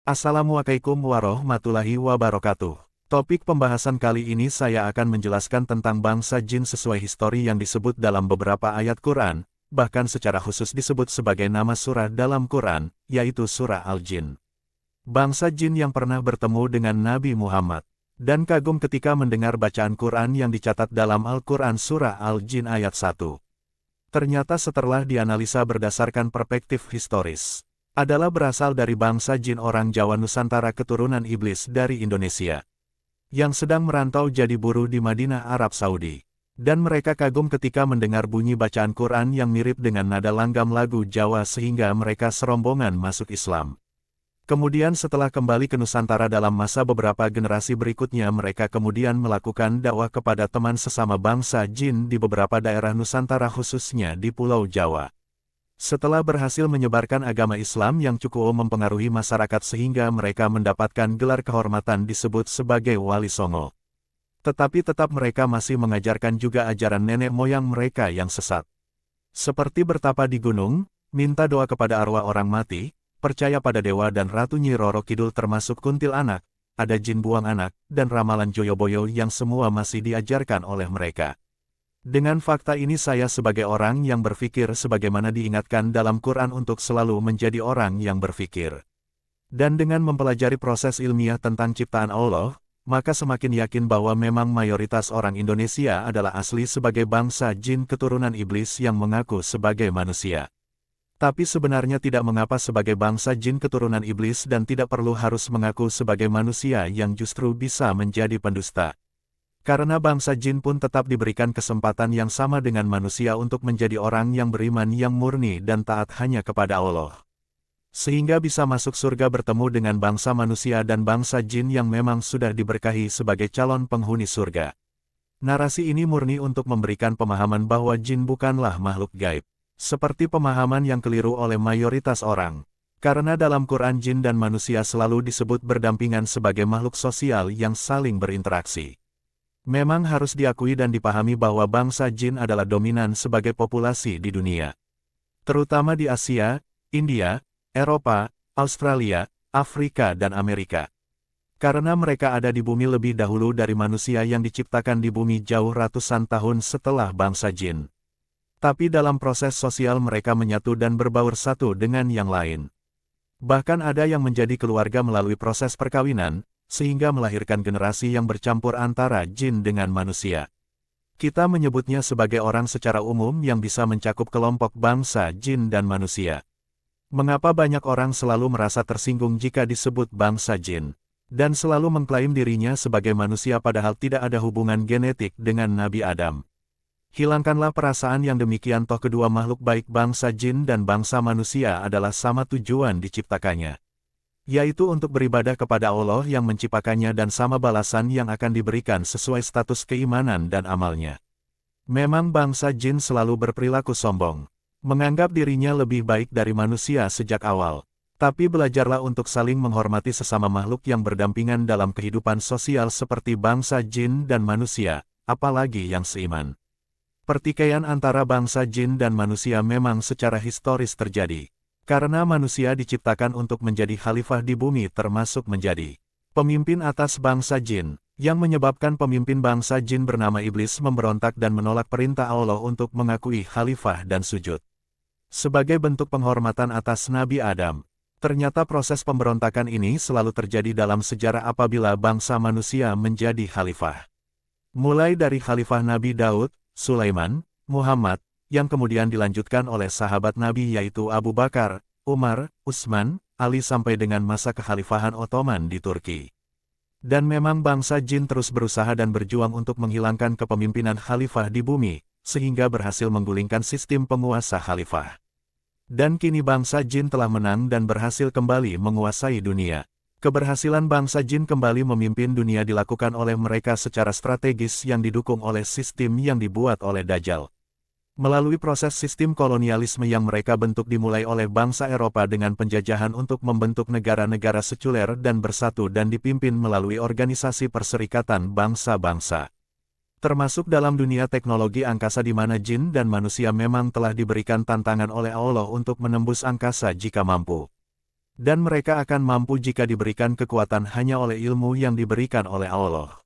Assalamualaikum warahmatullahi wabarakatuh. Topik pembahasan kali ini saya akan menjelaskan tentang bangsa jin sesuai histori yang disebut dalam beberapa ayat Quran, bahkan secara khusus disebut sebagai nama surah dalam Quran, yaitu surah Al-Jin. Bangsa jin yang pernah bertemu dengan Nabi Muhammad, dan kagum ketika mendengar bacaan Quran yang dicatat dalam Al-Quran surah Al-Jin ayat 1. Ternyata setelah dianalisa berdasarkan perspektif historis, adalah berasal dari bangsa jin orang Jawa Nusantara keturunan iblis dari Indonesia, yang sedang merantau jadi buruh di Madinah, Arab Saudi. Dan mereka kagum ketika mendengar bunyi bacaan Quran yang mirip dengan nada langgam lagu Jawa sehingga mereka serombongan masuk Islam. Kemudian setelah kembali ke Nusantara dalam masa beberapa generasi berikutnya mereka kemudian melakukan dakwah kepada teman sesama bangsa jin di beberapa daerah Nusantara khususnya di Pulau Jawa. Setelah berhasil menyebarkan agama Islam yang cukup mempengaruhi masyarakat sehingga mereka mendapatkan gelar kehormatan disebut sebagai Wali Songo. Tetapi tetap mereka masih mengajarkan juga ajaran nenek moyang mereka yang sesat. Seperti bertapa di gunung, minta doa kepada arwah orang mati, percaya pada dewa dan Ratu Nyi Roro Kidul termasuk kuntil anak, ada jin buang anak, dan ramalan Joyoboyo yang semua masih diajarkan oleh mereka. Dengan fakta ini saya sebagai orang yang berpikir sebagaimana diingatkan dalam Quran untuk selalu menjadi orang yang berpikir. Dan dengan mempelajari proses ilmiah tentang ciptaan Allah, maka semakin yakin bahwa memang mayoritas orang Indonesia adalah asli sebagai bangsa jin keturunan iblis yang mengaku sebagai manusia. Tapi sebenarnya tidak mengapa sebagai bangsa jin keturunan iblis dan tidak perlu harus mengaku sebagai manusia yang justru bisa menjadi pendusta. Karena bangsa jin pun tetap diberikan kesempatan yang sama dengan manusia untuk menjadi orang yang beriman yang murni dan taat hanya kepada Allah. Sehingga bisa masuk surga bertemu dengan bangsa manusia dan bangsa jin yang memang sudah diberkahi sebagai calon penghuni surga. Narasi ini murni untuk memberikan pemahaman bahwa jin bukanlah makhluk gaib, seperti pemahaman yang keliru oleh mayoritas orang. Karena dalam Quran jin dan manusia selalu disebut berdampingan sebagai makhluk sosial yang saling berinteraksi. Memang harus diakui dan dipahami bahwa bangsa jin adalah dominan sebagai populasi di dunia. Terutama di Asia, India, Eropa, Australia, Afrika dan Amerika. Karena mereka ada di bumi lebih dahulu dari manusia yang diciptakan di bumi jauh ratusan tahun setelah bangsa jin. Tapi dalam proses sosial mereka menyatu dan berbaur satu dengan yang lain. Bahkan ada yang menjadi keluarga melalui proses perkawinan, sehingga melahirkan generasi yang bercampur antara jin dengan manusia. Kita menyebutnya sebagai orang secara umum yang bisa mencakup kelompok bangsa jin dan manusia. Mengapa banyak orang selalu merasa tersinggung jika disebut bangsa jin, dan selalu mengklaim dirinya sebagai manusia padahal tidak ada hubungan genetik dengan Nabi Adam? Hilangkanlah perasaan yang demikian toh kedua makhluk baik bangsa jin dan bangsa manusia adalah sama tujuan diciptakannya, yaitu untuk beribadah kepada Allah yang menciptakannya dan sama balasan yang akan diberikan sesuai status keimanan dan amalnya. Memang bangsa jin selalu berperilaku sombong, menganggap dirinya lebih baik dari manusia sejak awal. Tapi belajarlah untuk saling menghormati sesama makhluk yang berdampingan dalam kehidupan sosial seperti bangsa jin dan manusia, apalagi yang seiman. Pertikaian antara bangsa jin dan manusia memang secara historis terjadi. Karena manusia diciptakan untuk menjadi khalifah di bumi termasuk menjadi pemimpin atas bangsa jin, yang menyebabkan pemimpin bangsa jin bernama iblis memberontak dan menolak perintah Allah untuk mengakui khalifah dan sujud sebagai bentuk penghormatan atas Nabi Adam. Ternyata proses pemberontakan ini selalu terjadi dalam sejarah apabila bangsa manusia menjadi khalifah. Mulai dari khalifah Nabi Daud, Sulaiman, Muhammad, yang kemudian dilanjutkan oleh sahabat Nabi yaitu Abu Bakar, Umar, Utsman, Ali sampai dengan masa kekhalifahan Ottoman di Turki. Dan memang bangsa jin terus berusaha dan berjuang untuk menghilangkan kepemimpinan khalifah di bumi, sehingga berhasil menggulingkan sistem penguasa khalifah. Dan kini bangsa jin telah menang dan berhasil kembali menguasai dunia. Keberhasilan bangsa jin kembali memimpin dunia dilakukan oleh mereka secara strategis yang didukung oleh sistem yang dibuat oleh Dajjal. Melalui proses sistem kolonialisme yang mereka bentuk dimulai oleh bangsa Eropa dengan penjajahan untuk membentuk negara-negara sekuler dan bersatu dan dipimpin melalui organisasi perserikatan bangsa-bangsa. Termasuk dalam dunia teknologi angkasa di mana jin dan manusia memang telah diberikan tantangan oleh Allah untuk menembus angkasa jika mampu. Dan mereka akan mampu jika diberikan kekuatan hanya oleh ilmu yang diberikan oleh Allah.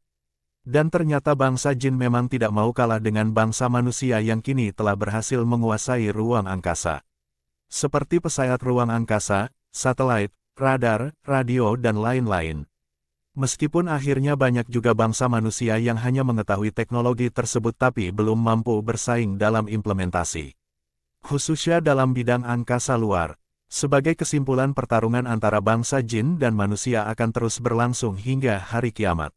Dan ternyata bangsa jin memang tidak mau kalah dengan bangsa manusia yang kini telah berhasil menguasai ruang angkasa. Seperti pesawat ruang angkasa, satelit, radar, radio dan lain-lain. Meskipun akhirnya banyak juga bangsa manusia yang hanya mengetahui teknologi tersebut tapi belum mampu bersaing dalam implementasi. Khususnya dalam bidang angkasa luar. Sebagai kesimpulan, pertarungan antara bangsa jin dan manusia akan terus berlangsung hingga hari kiamat.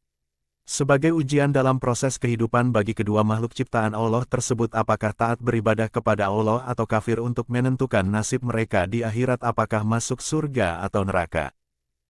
Sebagai ujian dalam proses kehidupan bagi kedua makhluk ciptaan Allah tersebut, apakah taat beribadah kepada Allah atau kafir untuk menentukan nasib mereka di akhirat, apakah masuk surga atau neraka.